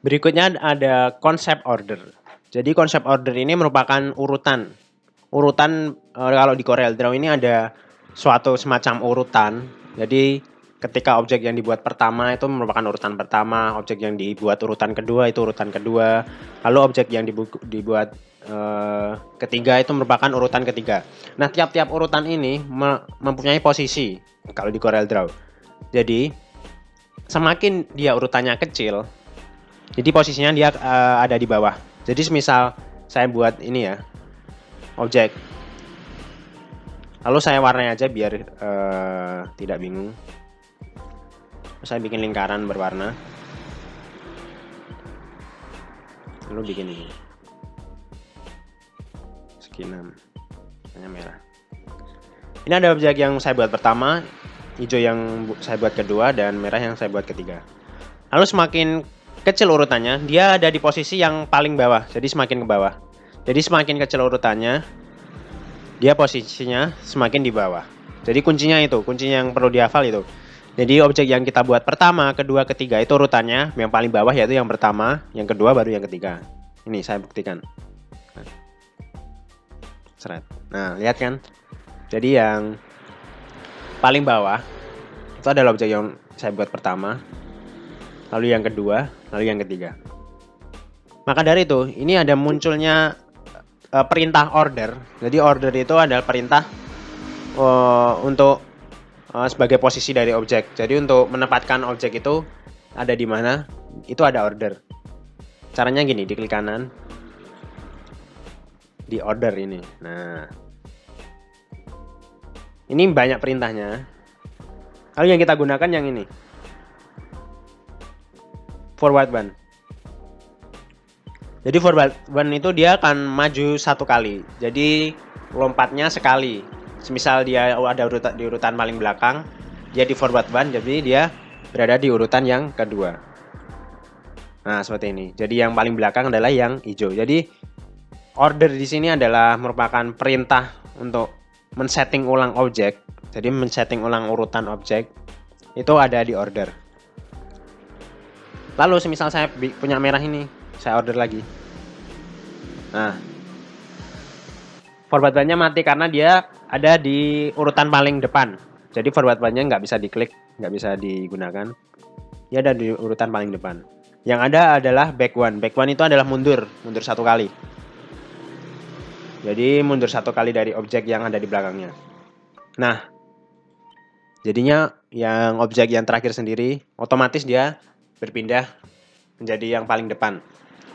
Berikutnya ada konsep order. Jadi konsep order ini merupakan urutan. Kalau di CorelDRAW ini ada suatu semacam urutan. Jadi ketika objek yang dibuat pertama itu merupakan urutan pertama, objek yang dibuat urutan kedua itu urutan kedua, lalu objek yang dibuat ketiga itu merupakan urutan ketiga. Nah, tiap-tiap urutan ini mempunyai posisi kalau di CorelDRAW. Jadi semakin dia urutannya kecil, jadi posisinya dia ada di bawah. Jadi semisal saya buat ini ya, objek. Lalu saya warnai aja biar tidak bingung. Saya bikin lingkaran berwarna. Lalu bikin ini. Segi 6. Hanya merah. Ini ada objek yang saya buat pertama, hijau yang saya buat kedua, dan merah yang saya buat ketiga. Lalu semakin kecil urutannya, dia ada di posisi yang paling bawah, jadi semakin ke bawah. Jadi semakin kecil urutannya, dia posisinya semakin di bawah. Jadi kuncinya yang perlu dihafal itu. Jadi objek yang kita buat pertama, kedua, ketiga itu urutannya yang paling bawah yaitu yang pertama, yang kedua baru yang ketiga. Ini saya buktikan. Seret. Nah, lihat kan? Jadi yang paling bawah itu adalah objek yang saya buat pertama, lalu yang kedua, lalu yang ketiga. Maka dari itu, ini ada munculnya perintah order. Jadi order itu adalah perintah untuk sebagai posisi dari objek. Jadi untuk menempatkan objek itu ada di mana, itu ada order. Caranya gini, diklik kanan, di order ini. Nah, ini banyak perintahnya. Lalu yang kita gunakan yang ini, forward one. Jadi forward one itu dia akan maju satu kali. Jadi lompatnya sekali. Semisal dia ada di urutan paling belakang, dia di forward one, jadi dia berada di urutan yang kedua. Nah, seperti ini. Jadi yang paling belakang adalah yang hijau. Jadi order di sini adalah merupakan perintah untuk men-setting ulang objek. Jadi men-setting ulang urutan objek itu ada di order. Lalu semisal saya punya merah ini, saya order lagi. Nah, forward one-nya mati karena dia ada di urutan paling depan. Jadi forward one-nya nggak bisa diklik, nggak bisa digunakan. Dia ada di urutan paling depan. Yang ada adalah back one. Back one itu adalah mundur satu kali. Jadi mundur satu kali dari objek yang ada di belakangnya. Nah, jadinya yang objek yang terakhir sendiri otomatis dia berpindah menjadi yang paling depan.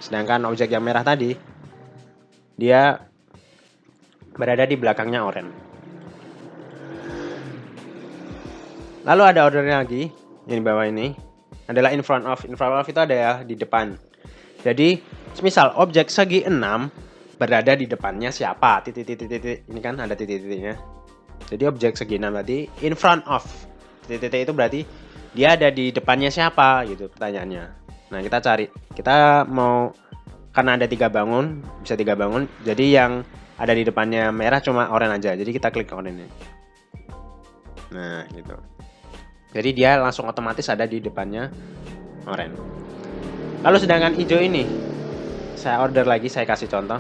Sedangkan objek yang merah tadi dia berada di belakangnya oranye. Lalu ada ordernya lagi yang di bawah ini adalah in front of. In front of itu ada di depan. Jadi semisal objek segi 6 berada di depannya siapa? Titik. Ini kan ada titik-titiknya. Jadi objek segi 6 tadi in front of. Titik-titik itu berarti dia ada di depannya siapa gitu pertanyaannya. Nah, kita cari. Kita mau, karena ada 3 bangun, bisa 3 bangun. Jadi yang ada di depannya merah cuma oranye aja. Jadi kita klik oranye. Nah, gitu. Jadi dia langsung otomatis ada di depannya oranye. Lalu sedangkan hijau ini saya order lagi, saya kasih contoh.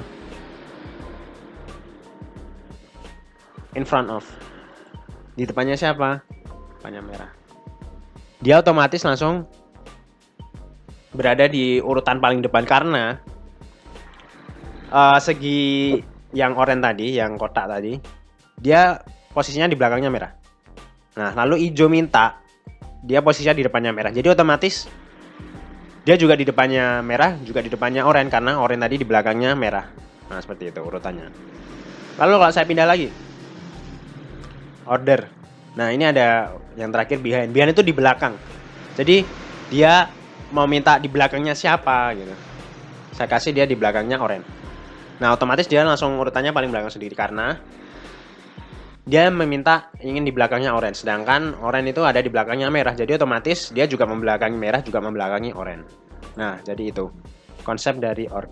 In front of. Di depannya siapa? Depannya merah. Dia otomatis langsung berada di urutan paling depan karena segi yang oranye tadi, yang kotak tadi, dia posisinya di belakangnya merah. Nah, lalu hijau minta dia posisinya di depannya merah. Jadi otomatis dia juga di depannya merah, juga di depannya oranye karena oranye tadi di belakangnya merah. Nah, seperti itu urutannya. Lalu kalau saya pindah lagi, order. Nah, ini ada yang terakhir behind. Behind itu di belakang. Jadi dia mau minta di belakangnya siapa gitu. Saya kasih dia di belakangnya oranye. Nah, otomatis dia langsung urutannya paling belakang sendiri karena dia meminta ingin di belakangnya oranye. Sedangkan oranye itu ada di belakangnya merah. Jadi otomatis dia juga membelakangi merah, juga membelakangi oranye. Nah, jadi itu konsep dari order.